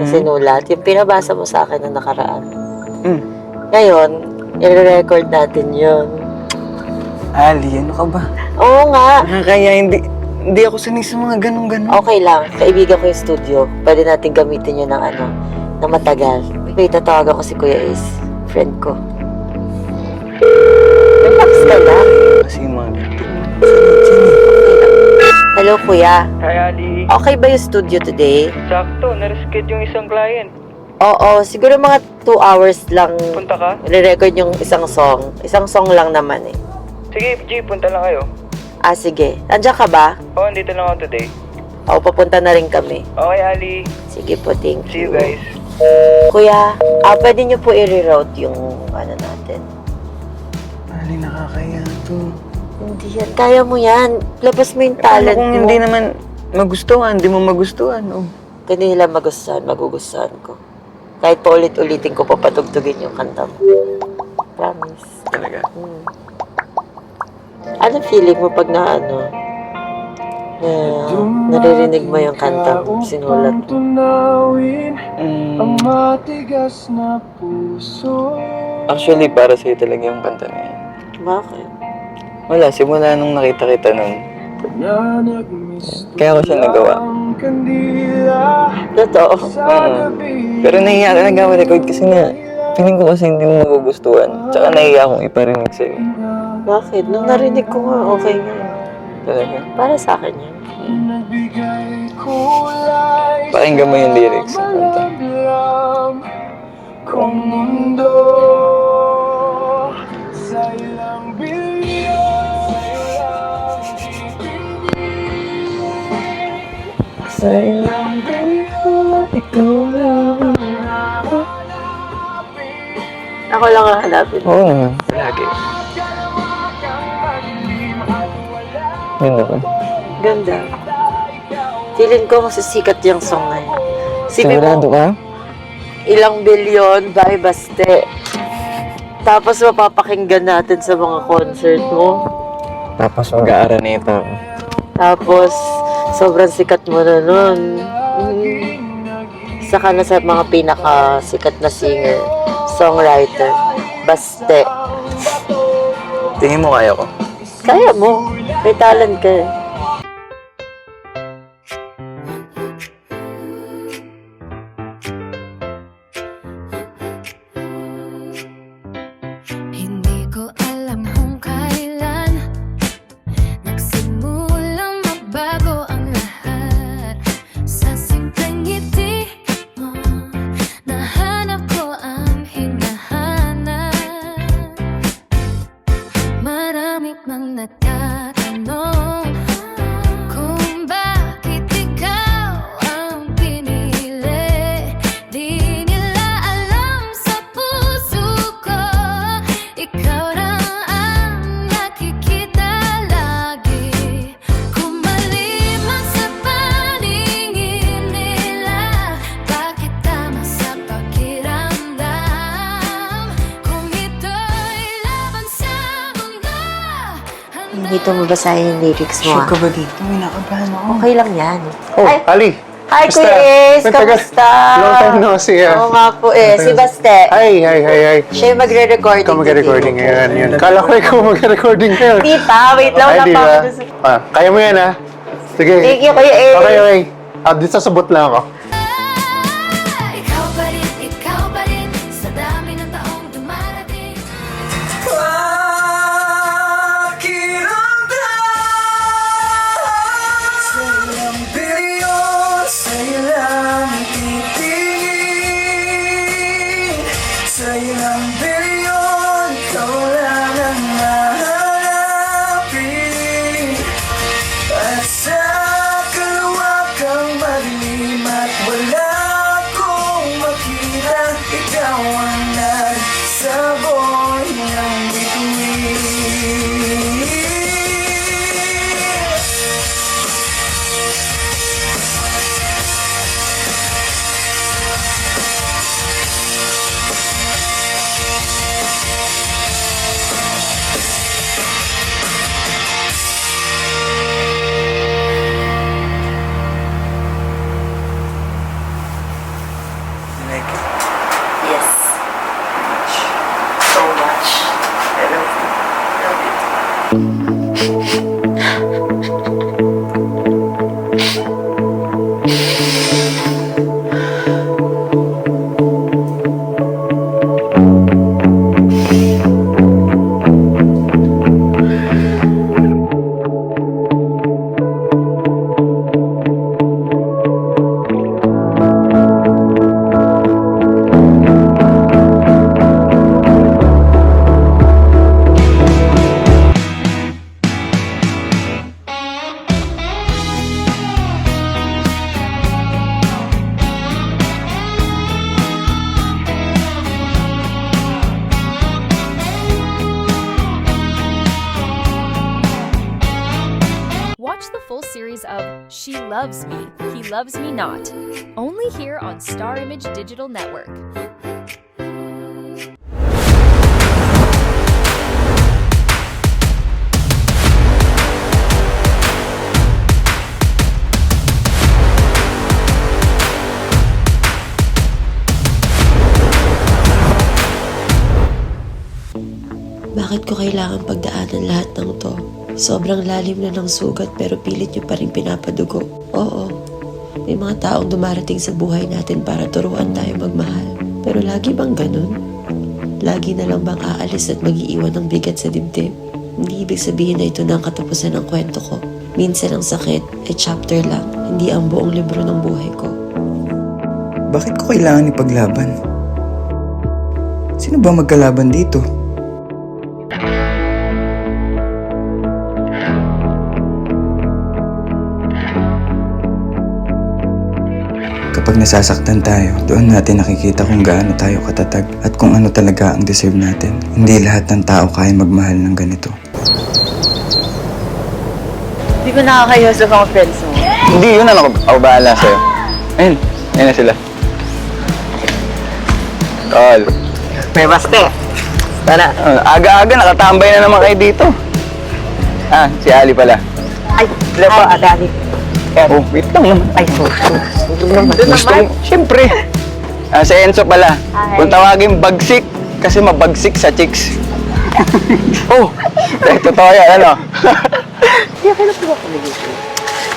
na sinulat, yung pinabasa mo sa akin na nakaraan. Hmm. Ngayon, i-record natin yun. Ali, ano ka ba? Oo nga. Kaya hindi ako sanay sa mga ganun-ganun. Okay lang. Kaibigan ko yung studio. Pwede natin gamitin yun ng na matagal. Wait, tatawagan ko si Kuya Ace. Friend ko. Relax ka na. Kasi yung mga ganito. Hello, Kuya. Hi, Ali. Okay ba yung studio today? Sakto, narisket yung isang client. Oo, siguro mga 2 hours lang Punta ka? re-record yung isang song. Isang song lang naman eh. Sige, G, punta lang kayo. Ah, sige. Andiyan ka ba? Oo, andito lang ako today. Oo, papunta na rin kami. Okay, Ali. Sige po, thank See you. you guys. Kuya, pwede niyo po i-reroute yung natin. Ali, nakakaya to. Hindi yan. Kaya mo yan. Labas mo yung Paano talent kung mo. hindi naman magustuhan, hindi mo magustuhan, oh. Kung hindi nila magustuhan, magugustuhan ko. Kahit pa ulit-ulitin ko, papatugtugin yung kanta mo. Promise. Talaga? Anong feeling mo pag naririnig mo yung kanta mo, sinulat mo? Actually, para sa'yo talaga yung kanta na yan. Bakit? Wala, simula nung nakita kita nun. Kaya ko siya nagawa. Totoo. Pero nahiya ka nag-record kasi nga, feeling ko kasi hindi mo magugustuhan. Tsaka nahiya akong iparinig sa'yo. Bakit? Nung narinig ko nga, okay nga. Talaga? Para sa akin yan. Pakinggan mo yung lyrics ng kanta. Kung mundo sa ilang sa ilang ikaw lang Ako lang ang hanapin. Oo naman. Lagi. Ganda ba? Ganda. Feeling ko masisikat yung song na yun. Sipin Sigurado mo, ka? ilang bilyon by Baste. Tapos mapapakinggan natin sa mga concert mo. Tapos mag-aaral na ito. Tapos, sobrang sikat mo na nun. Isa ka na sa mga pinaka-sikat na singer, songwriter, Baste. Tingin mo kaya ko? Kaya mo. May talent ka eh. dito mabasahin yung lyrics mo. Sure ka ba dito? May nakabahan ako. Okay lang yan. Oh, Ay, Ali. hi, Basta. Kuya Ace! May tagal. Kamusta? Long time no see, ah. Oo nga po eh. Si Baste. Ay. Siya yung magre-recording. Ikaw mag-recording dito. ngayon. Yun. Kala ko ikaw mag-recording ngayon. Tita, wait lang. Ay, Wala di pa ba? ako dun sa... Kaya mo yan, ha? Sige. Thank you, Kuya Ace. Okay. Dito sasabot lang ako. Ikaw pa rin, sa dami ng taong dumarating. Yes. So much. I love you. Watch the full series of She Loves Me, He Loves Me Not, only here on Star Image Digital Network. Bakit ko kailangan pagdaanan lahat ng to? Sobrang lalim na ng sugat pero pilit nyo pa rin pinapadugo. Oo, may mga taong dumarating sa buhay natin para turuan tayo magmahal. Pero lagi bang ganun? Lagi na lang bang aalis at mag-iiwan ng bigat sa dibdib? Hindi ibig sabihin na ito na ang katapusan ng kwento ko. Minsan ang sakit ay chapter lang, hindi ang buong libro ng buhay ko. Bakit ko kailangan ipaglaban? Sino ba magkalaban dito? Kapag nasasaktan tayo, doon natin nakikita kung gaano tayo katatag at kung ano talaga ang deserve natin. Hindi lahat ng tao kaya magmahal ng ganito. Hindi ko nakakayo sa mga friends mo. Hindi, yun na ako bahala sa'yo. Ayun na sila. Tol. May baste. Tara. Aga-aga, nakatambay na naman kayo dito. Si Ali pala. Ay, hello po, Adani. Oh, wait lang naman. Ay, Gusto mo, siyempre. Si Enzo pala. Hi. Kung tawagin bagsik, kasi mabagsik sa chicks. Totoo yan, ano? Hindi, kailan po ba kumigil?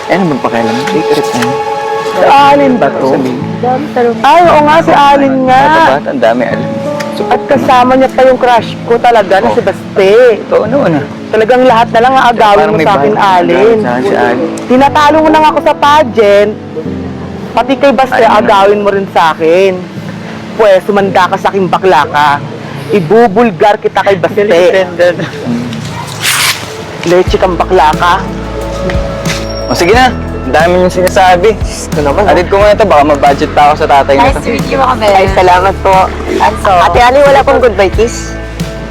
Ano magpakialam? Secret na. Si Alin ba to? Dami talong. Ay, oo nga, si Alin nga. Bata, ang dami alam. At kasama niya pa yung crush ko talaga na si Baste. Totoo naman Talagang lahat na lang aagawin mo sa akin, Alin. Si Ali. Tinatalo mo na nga ako sa pageant. Pati kay Baste, agawin mo rin sa akin. Pwes, sumanda ka sa aking bakla ka. Ibubulgar kita kay Baste. Leche kang bakla ka. O sige na, ang dami niyong sinasabi. Ito naman. Atid ko muna ito, baka mag-budget pa ako sa tatay na Nice ito. to meet you, mga Ben. Ay, salamat po. Anso. Ate Ali, wala pang goodbye kiss?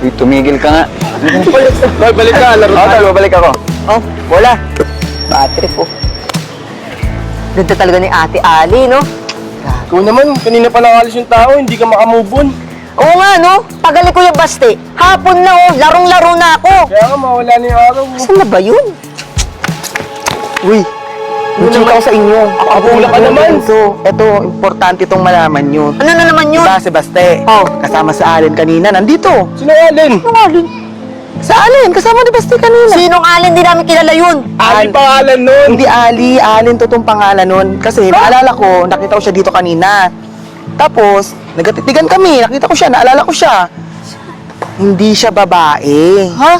Uy, tumigil ka nga. Balik ka, laro Oo, tol, babalik ako. Oh, wala. Bad trip po. Ganda talaga ni Ate Ali, no? Ikaw naman, kanina pa lang alis yung tao, hindi ka makamove on. Oo nga, no? Tagal ni Kuya Baste. Hapon na, oh. Larong-laro na ako. Kaya nga, mawala na yung araw mo. Saan na ba yun? Uy, nagchika ko sa inyo. Akabula ka naman. Ito, importante itong malaman nyo. Ano na naman yun? Diba si Baste? Oh. Kasama sa Allen kanina, nandito. Sino Allen? Alin? Sa Allen, kasama ni Baste kanina. Sinong Alin? Di namin kilala yun. Ali pangalan nun. Hindi Ali, Allen totoong pangalan nun. Kasi naalala ko, nakita ko siya dito kanina. Tapos, nagkatitigan kami, nakita ko siya, naalala ko siya. Hindi siya babae. Ha?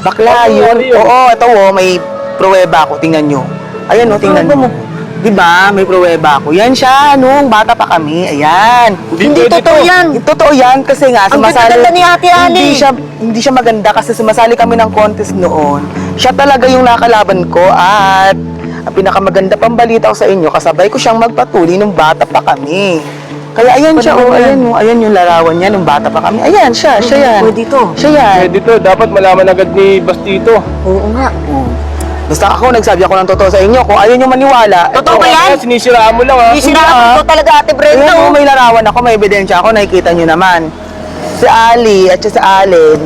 Bakla yun. Oo, ito may pruweba ako, tingnan nyo. Ayan o, tingnan nyo. Diba, may pruweba ako. Yan siya, nung bata pa kami, ayan. Hindi totoo yan. Totoo yan kasi nga, Ang ganda ni Ate Ali. Hindi siya maganda kasi sumasali kami ng contest noon. Siya talaga yung nakalaban ko at ang pinakamaganda pang balita ko sa inyo, kasabay ko siyang magpatuli nung bata pa kami. Kaya ayan siya, ayan yung larawan niya nung bata pa kami. Ayan siya yan. Pwede to. Siya yan. Dito, dapat malaman agad ni Bastito. Oo nga. Basta ako, nagsabi ako ng totoo sa inyo. Kung ayaw nyo maniwala, Totoo ba yan? Sinisiraan mo lang ha. Isiraan ko talaga, Ate Brenda. Ayan, may larawan ako, may ebidensya ako, nakikita nyo naman. Si Ali at si Allen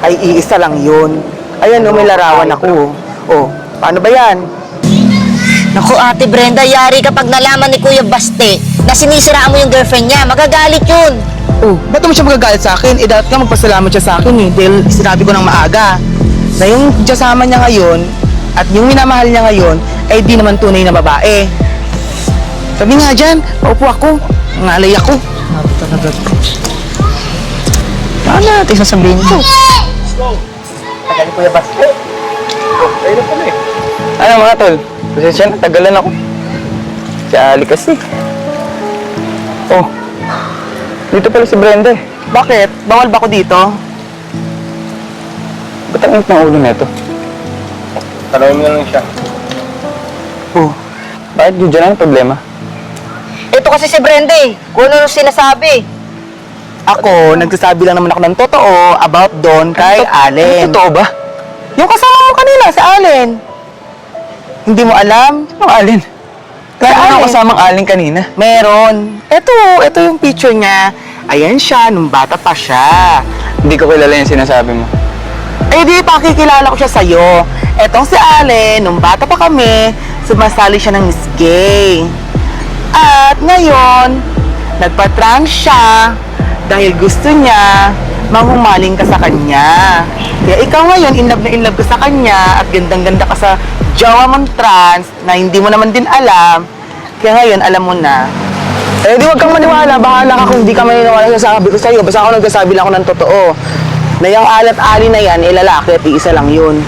ay iisa lang yun. Ayan, may larawan ako. Oh, paano ba yan? Naku, Ate Brenda, yari kapag nalaman ni Kuya Baste na sinisiraan mo yung girlfriend niya. Magagalit yun. Oh, ba't naman siya magagalit sa akin? Eh, dapat nga magpasalamat siya sa akin eh. Dahil sinabi ko ng maaga na yung kasama niya ngayon at yung minamahal niya ngayon ay di naman tunay na babae. Sabi nga dyan, paupo ako. Ngalay ako. Sabi talaga. Ano natin sasabihin ko? Tagal Kuya Baste. Ayun na pala eh. Ano mga tol? Pasensya na, tagalan ako. Si Ali kasi. Oh, dito pala si Brenda eh. Bakit? Bawal ba ako dito? Ba't ang init ng ulo na ito? Tanawin mo na lang siya. Oh, bakit yun dyan ang problema? Ito kasi si Brenda eh. Kung ano sinasabi. Ako, nagsasabi lang naman ako ng totoo about doon kay Allen. Totoo ba? Yung kasama mo kanina, si Allen. Hindi mo alam? Anong Allen? Kaya ano kasamang Allen kanina? Meron. Ito yung picture niya. Ayan siya, nung bata pa siya. Hindi ko kilala yung sinasabi mo. Eh di, pakikilala ko siya sa'yo. Etong si Allen, nung bata pa kami, sumasali siya ng Miss Gay. At ngayon, nagpa-trans siya dahil gusto niya manghumaling ka sa kanya. Kaya ikaw ngayon, in love ka sa kanya at gandang-ganda ka sa jowa mong trans na hindi mo naman din alam. Kaya ngayon, alam mo na. Eh di wag kang maniwala, bahala ka kung di ka maniniwala sa sabi ko sa'yo. Basta ako nagsasabi lang ako ng totoo. Na yung alat ali na yan, lalaki at iisa lang yun.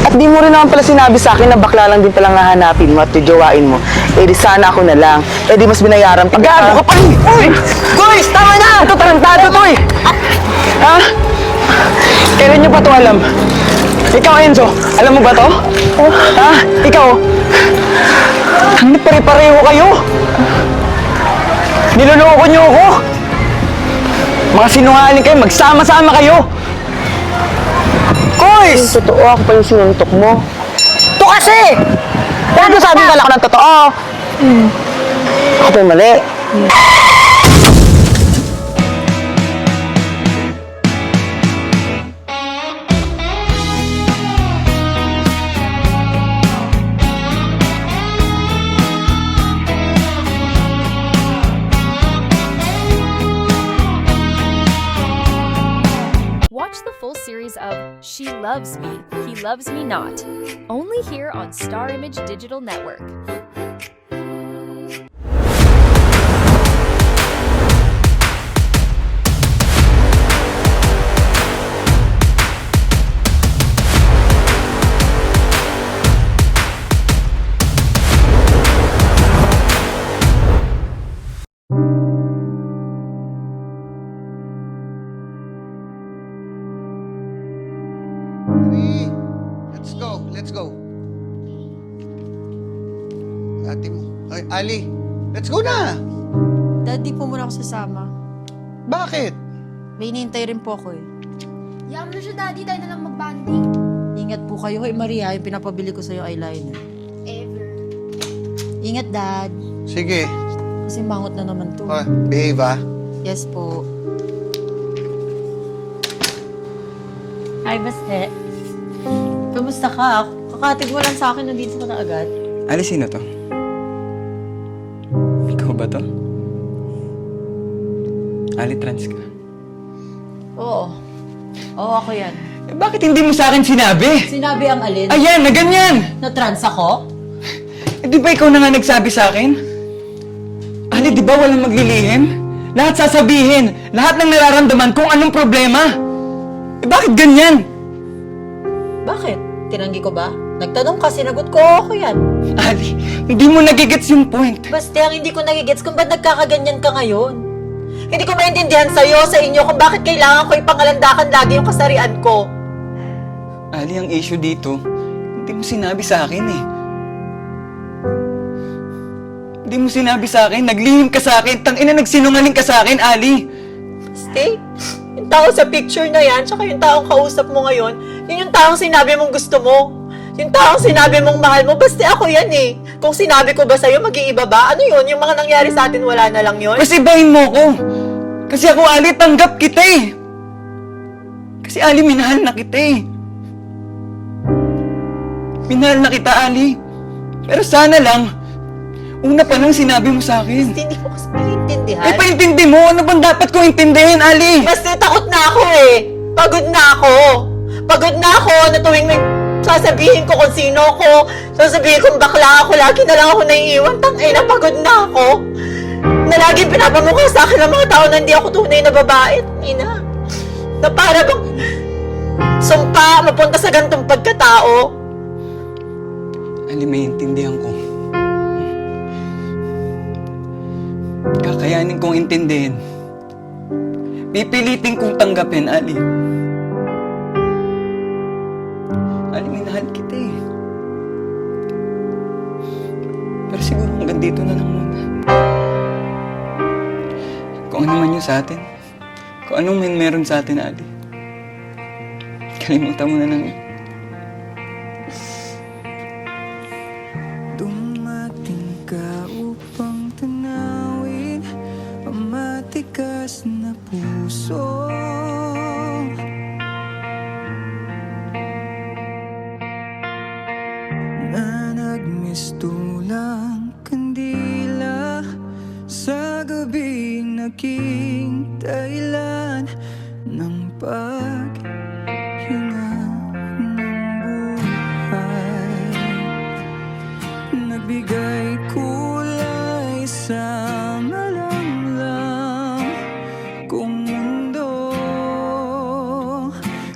At di mo rin naman pala sinabi sa akin na bakla lang din palang hahanapin mo at jojowain mo. Eh di sana ako na lang. Eh di mas binayaran pa. Gago ka pa rin! Guys, tama na! Ito tarantado to eh! Ha? Kailan nyo pa to alam? Ikaw, Enzo, alam mo ba to? Ha? Ikaw? Hindi pare-pareho kayo! Niloloko nyo ako! Mga sinungaling kayo, magsama-sama kayo! Koys! Totoo, ako pa yung sinuntok mo. Ito kasi! Kaya sabi pala ako ng totoo. Ako pa yung mali. Watch the full series of She Loves Me, He Loves Me Not, only here on Star Image Digital Network. Let's go. Ate mo. Ay, Ali, let's go na! Daddy po muna ako sasama. Bakit? May hinihintay rin po ako eh. Yaman na siya, Daddy. Tayo na lang mag-banding. Ingat po kayo. Hoy Maria, yung pinapabili ko sa'yo eyeliner. Ever. Ingat, Dad. Sige. Kasi mangot na naman to. Oh, behave ah. Yes po. Hi, Baste. Kamusta ka? Kakatid mo lang sa akin, nandito ka na agad. Ali, sino to? Ikaw ba to? Ali, trans ka. Oo. Oo, ako yan. Eh, bakit hindi mo sa akin sinabi? Sinabi ang alin? Ayan, na ganyan! Na trans ako? Eh, di ba ikaw na nga nagsabi sa akin? Ali, di ba walang maglilihim? Lahat sasabihin, lahat ng nararamdaman kung anong problema. Eh, bakit ganyan? Bakit? Tinanggi ko ba? Nagtanong ka, sinagot ko, ako yan. Ali, hindi mo nagigets yung point. Basta ang hindi ko nagigets kung ba't nagkakaganyan ka ngayon. Hindi ko maintindihan sa'yo, sa inyo, kung bakit kailangan ko ipangalandakan lagi yung kasarian ko. Ali, ang issue dito, hindi mo sinabi sa akin eh. Hindi mo sinabi sa akin, naglihim ka sa akin, tangina nagsinungaling ka sa akin, Ali. Stay. Yung tao sa picture na yan, tsaka yung taong kausap mo ngayon, yun yung taong sinabi mong gusto mo. Yung taong sinabi mong mahal mo, basta ako yan eh. Kung sinabi ko ba sa'yo, mag-iiba ba? Ano yun? Yung mga nangyari sa atin, wala na lang yun? Mas ibahin mo ko. Kasi ako, Ali, tanggap kita eh. Kasi Ali, minahal na kita eh. Minahal na kita, Ali. Pero sana lang, una pa lang sinabi mo sa akin. Hindi ko kasi naiintindihan. Eh, paintindi mo. Ano bang dapat kong intindihin, Ali? Basta takot na ako eh. Pagod na ako. Pagod na ako na tuwing may sasabihin ko kung sino ko, sasabihin kong bakla ako, lagi na lang ako naiiwan. Tangina, pagod na ako. Na laging pinapamukha sa akin ng mga tao na hindi ako tunay na babae. Ina. Na para bang sumpa, mapunta sa gantong pagkatao. Ali, may intindihan ko. Kakayanin kong intindihin. Pipilitin kong tanggapin, Ali. Ali, minahal kita eh. Pero siguro hanggang dito na lang muna. Kung ano man yun sa atin, kung anong meron sa atin, Ali, kalimutan mo na lang yun. Dumating ka upang tanawin ang matikas na puso. Na nagmistulang kandila sa gabing naging dahilan ng paghinga ng buhay. Nagbigay kulay sa malamlang kong mundo.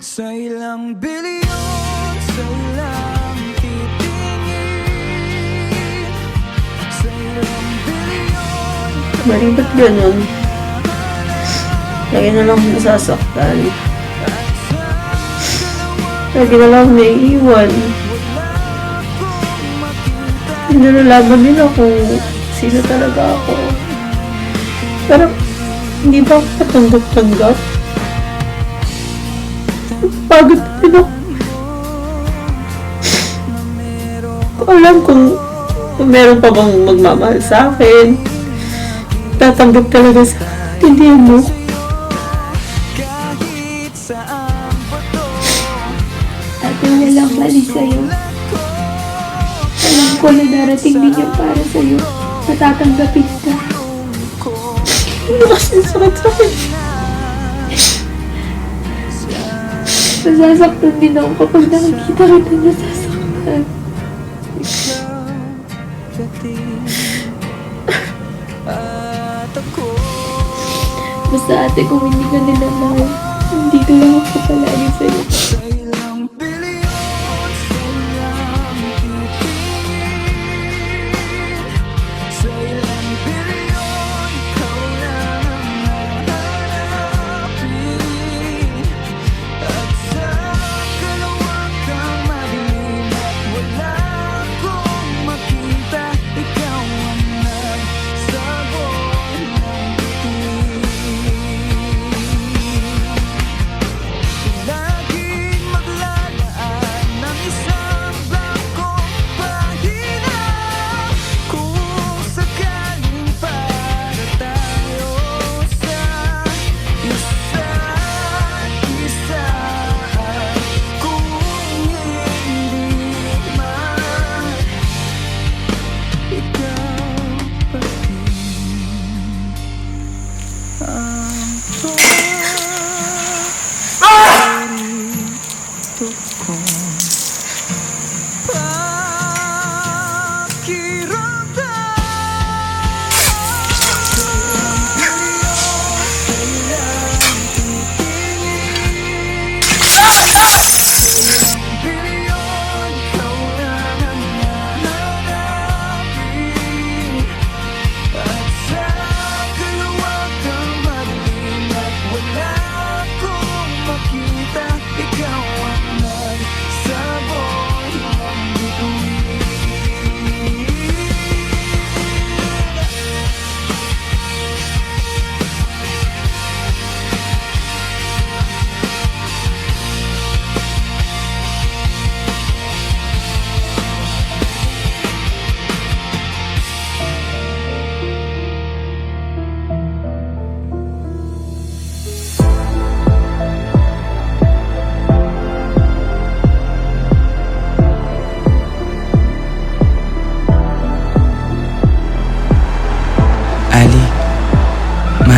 Sa ilang bilyon, sa ilang titingin, sa ilang bilyon. Mari, ba't ganun? Lagi na lang akong nasasaktan. Lagi na lang akong naiiwan. Hindi nalaman nila kung sino talaga ako. Pero, hindi ba ako patanggap-tanggap? Pagod din ako. Kung alam kung meron pa bang magmamahal sa akin, tatanggap talaga sa tindihan mo. Ate, walang mali sa'yo. Alam ko na darating din yung para sa'yo. Natatanggapin ka. Ano kasi sakit-sakit? Nasasaktan din ako kapag nakikita kita nasasaktan. Basta ate, kung hindi ka nila mahal, nandito lang ako palagi sa'yo. Laging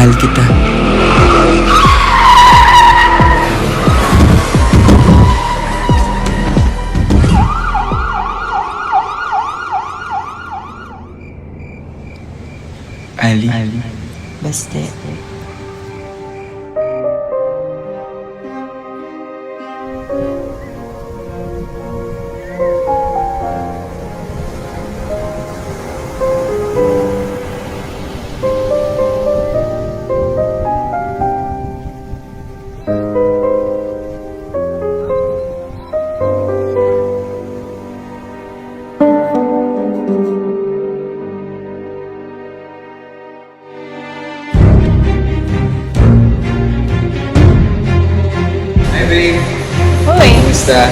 Mahal kita. Ali. Baste. Hi, babe. Hoy, Kumusta?